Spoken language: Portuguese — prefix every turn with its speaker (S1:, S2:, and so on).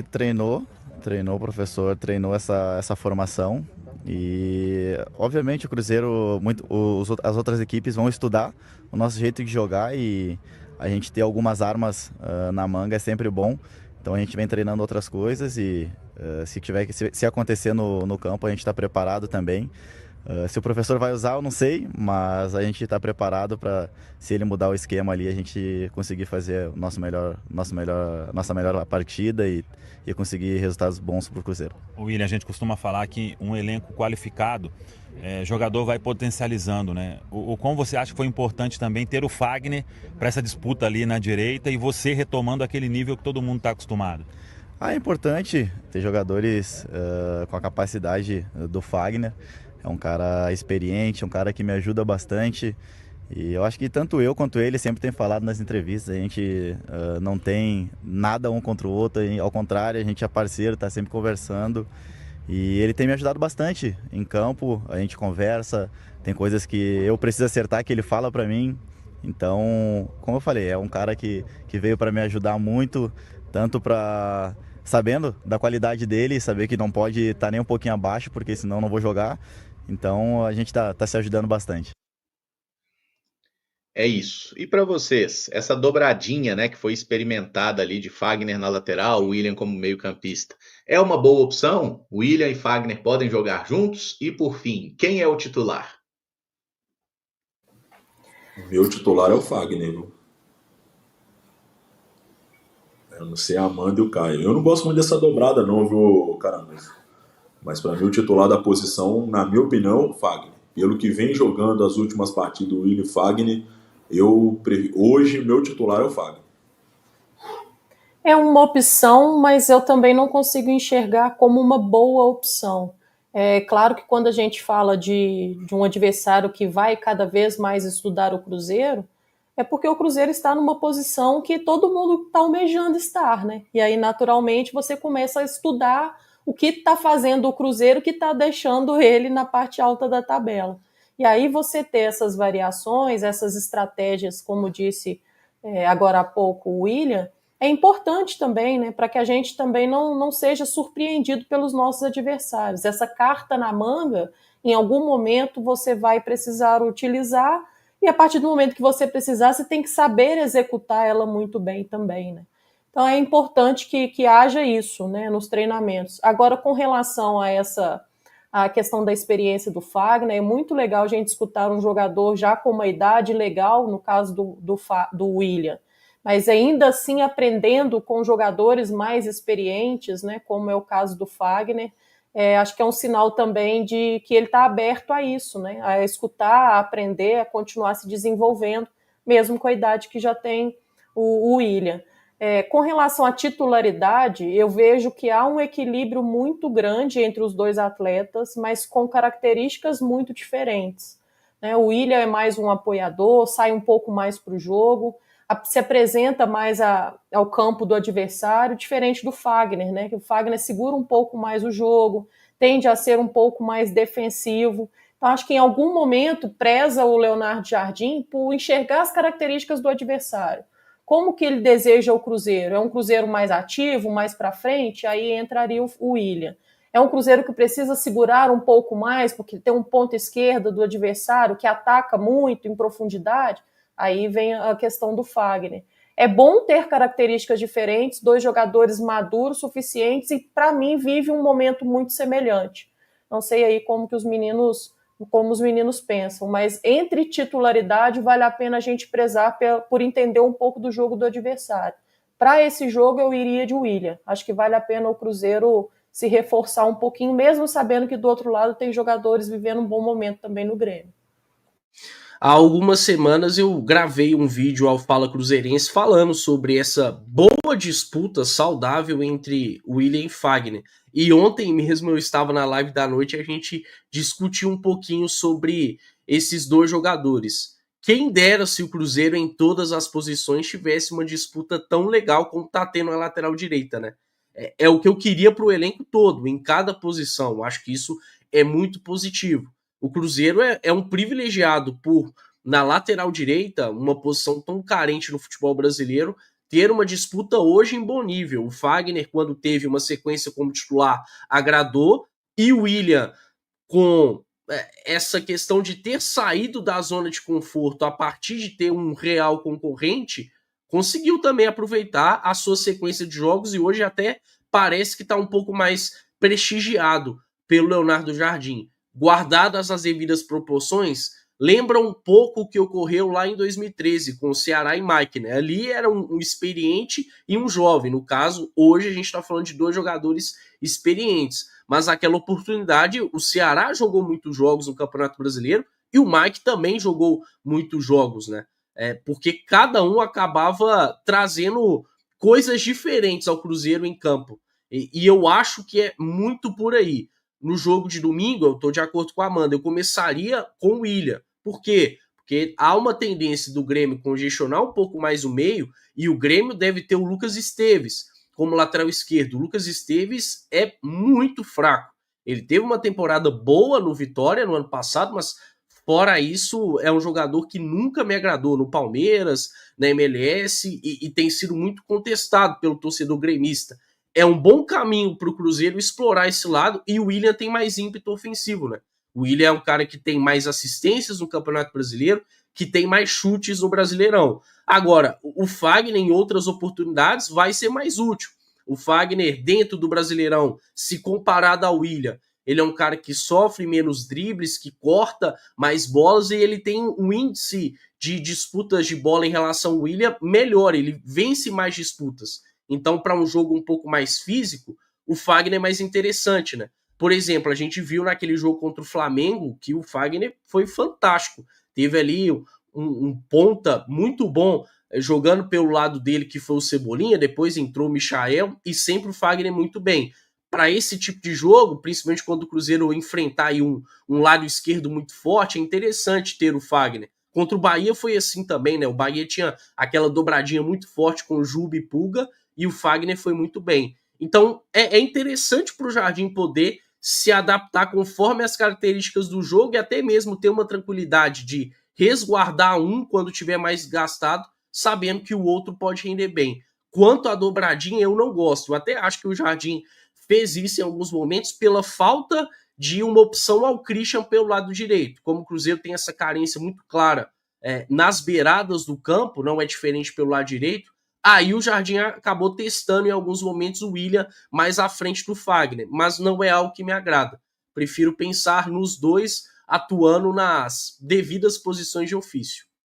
S1: Treinou o professor, treinou essa formação e obviamente o Cruzeiro, as outras equipes vão estudar o nosso jeito de jogar e a gente ter algumas armas na manga é sempre bom. Então a gente vem treinando outras coisas e se acontecer no campo a gente está preparado também. Se o professor vai usar, eu não sei, mas a gente está preparado para, se ele mudar o esquema ali, a gente conseguir fazer o nossa melhor partida e conseguir resultados bons para o Cruzeiro.
S2: William, a gente costuma falar que um elenco qualificado, jogador vai potencializando, né? Como você acha que foi importante também ter o Fagner para essa disputa ali na direita e você retomando aquele nível que todo mundo está acostumado?
S1: É importante ter jogadores com a capacidade do Fagner. É um cara experiente, um cara que me ajuda bastante. E eu acho que tanto eu quanto ele sempre tem falado nas entrevistas, a gente não tem nada um contra o outro, ao contrário, a gente é parceiro, está sempre conversando. E ele tem me ajudado bastante em campo, a gente conversa, tem coisas que eu preciso acertar que ele fala para mim. Então, como eu falei, é um cara que veio para me ajudar muito, tanto para sabendo da qualidade dele, saber que não pode estar nem um pouquinho abaixo, porque senão não vou jogar. Então, a gente tá se ajudando bastante.
S3: É isso. E para vocês, essa dobradinha, né, que foi experimentada ali de Fagner na lateral, William como meio-campista, é uma boa opção? William e Fagner podem jogar juntos? E por fim, quem é o titular?
S4: Meu titular é o Fagner, viu? Eu não sei a Amanda e o Caio. Eu não gosto muito dessa dobrada, não, viu, caramba? Mas para mim, o titular da posição, na minha opinião, é o Fagner. Pelo que vem jogando as últimas partidas do William Fagner, hoje meu titular é o Fagner.
S5: É uma opção, mas eu também não consigo enxergar como uma boa opção. É claro que quando a gente fala de um adversário que vai cada vez mais estudar o Cruzeiro, é porque o Cruzeiro está numa posição que todo mundo está almejando estar, né? E aí, naturalmente, você começa a estudar o que está fazendo o Cruzeiro, que está deixando ele na parte alta da tabela. E aí você ter essas variações, essas estratégias, como disse agora há pouco o William, é importante também, né, para que a gente também não seja surpreendido pelos nossos adversários. Essa carta na manga, em algum momento você vai precisar utilizar, e a partir do momento que você precisar, você tem que saber executar ela muito bem também, né? Então é importante que haja isso, né, nos treinamentos. Agora, com relação a questão da experiência do Fagner, é muito legal a gente escutar um jogador já com uma idade legal, no caso do William, mas ainda assim aprendendo com jogadores mais experientes, né, como é o caso do Fagner. Acho que é um sinal também de que ele está aberto a isso, né, a escutar, a aprender, a continuar se desenvolvendo, mesmo com a idade que já tem o William. Com relação à titularidade, eu vejo que há um equilíbrio muito grande entre os dois atletas, mas com características muito diferentes, né? O William é mais um apoiador, sai um pouco mais para o jogo, se apresenta mais ao campo do adversário, diferente do Fagner, né? Que o Fagner segura um pouco mais o jogo, tende a ser um pouco mais defensivo. Então, acho que em algum momento preza o Leonardo Jardim por enxergar as características do adversário. Como que ele deseja o Cruzeiro? É um Cruzeiro mais ativo, mais para frente? Aí entraria o William. É um Cruzeiro que precisa segurar um pouco mais, porque tem um ponto esquerda do adversário que ataca muito em profundidade? Aí vem a questão do Fagner. É bom ter características diferentes, dois jogadores maduros suficientes e, para mim, vive um momento muito semelhante. Não sei aí como os meninos pensam, mas entre titularidade vale a pena a gente prezar por entender um pouco do jogo do adversário. Para esse jogo eu iria de William. Acho que vale a pena o Cruzeiro se reforçar um pouquinho, mesmo sabendo que do outro lado tem jogadores vivendo um bom momento também no Grêmio.
S6: Há algumas semanas eu gravei um vídeo ao Fala Cruzeirense falando sobre essa boa disputa saudável entre William e Fagner. E ontem mesmo eu estava na live da noite e a gente discutiu um pouquinho sobre esses dois jogadores. Quem dera se o Cruzeiro em todas as posições tivesse uma disputa tão legal como está tendo na lateral direita, né? É o que eu queria para o elenco todo, em cada posição. Acho que isso é muito positivo. O Cruzeiro é um privilegiado por, na lateral direita, uma posição tão carente no futebol brasileiro, ter uma disputa hoje em bom nível. O Fagner, quando teve uma sequência como titular, agradou, e o William, com essa questão de ter saído da zona de conforto a partir de ter um real concorrente, conseguiu também aproveitar a sua sequência de jogos e hoje até parece que está um pouco mais prestigiado pelo Leonardo Jardim. Guardadas as devidas proporções, lembra um pouco o que ocorreu lá em 2013 com o Ceará e Mike, né? Ali era um experiente e um jovem. No caso, hoje a gente está falando de 2 jogadores experientes. Mas naquela oportunidade, o Ceará jogou muitos jogos no Campeonato Brasileiro e o Mike também jogou muitos jogos, né? Porque cada um acabava trazendo coisas diferentes ao Cruzeiro em campo. E eu acho que é muito por aí. No jogo de domingo, eu estou de acordo com a Amanda, eu começaria com o William. Por quê? Porque há uma tendência do Grêmio congestionar um pouco mais o meio e o Grêmio deve ter o Lucas Esteves como lateral esquerdo. O Lucas Esteves é muito fraco. Ele teve uma temporada boa no Vitória no ano passado, mas fora isso, é um jogador que nunca me agradou no Palmeiras, na MLS, e tem sido muito contestado pelo torcedor gremista. É um bom caminho para o Cruzeiro explorar esse lado, e o William tem mais ímpeto ofensivo, né? O William é um cara que tem mais assistências no Campeonato Brasileiro, que tem mais chutes no Brasileirão. Agora, o Fagner, em outras oportunidades, vai ser mais útil. O Fagner, dentro do Brasileirão, se comparado ao William, ele é um cara que sofre menos dribles, que corta mais bolas e ele tem um índice de disputas de bola em relação ao William melhor, ele vence mais disputas. Então, para um jogo um pouco mais físico, o Fagner é mais interessante, né? Por exemplo, a gente viu naquele jogo contra o Flamengo que o Fagner foi fantástico. Teve ali um ponta muito bom jogando pelo lado dele, que foi o Cebolinha, depois entrou o Michael e sempre o Fagner muito bem. Para esse tipo de jogo, principalmente quando o Cruzeiro enfrentar aí um lado esquerdo muito forte, é interessante ter o Fagner. Contra o Bahia foi assim também, né? O Bahia tinha aquela dobradinha muito forte com o Juba e Pulga e o Fagner foi muito bem. Então é interessante para o Jardim poder se adaptar conforme as características do jogo e até mesmo ter uma tranquilidade de resguardar um quando tiver mais gastado, sabendo que o outro pode render bem. Quanto à dobradinha, eu não gosto. Eu até acho que o Jardim fez isso em alguns momentos pela falta de uma opção ao Christian pelo lado direito. Como o Cruzeiro tem essa carência muito clara nas beiradas do campo, não é diferente pelo lado direito, aí o Jardim acabou testando em alguns momentos o William mais à frente do Fagner, mas não é algo que me agrada. Prefiro pensar nos dois atuando nas devidas posições de ofício.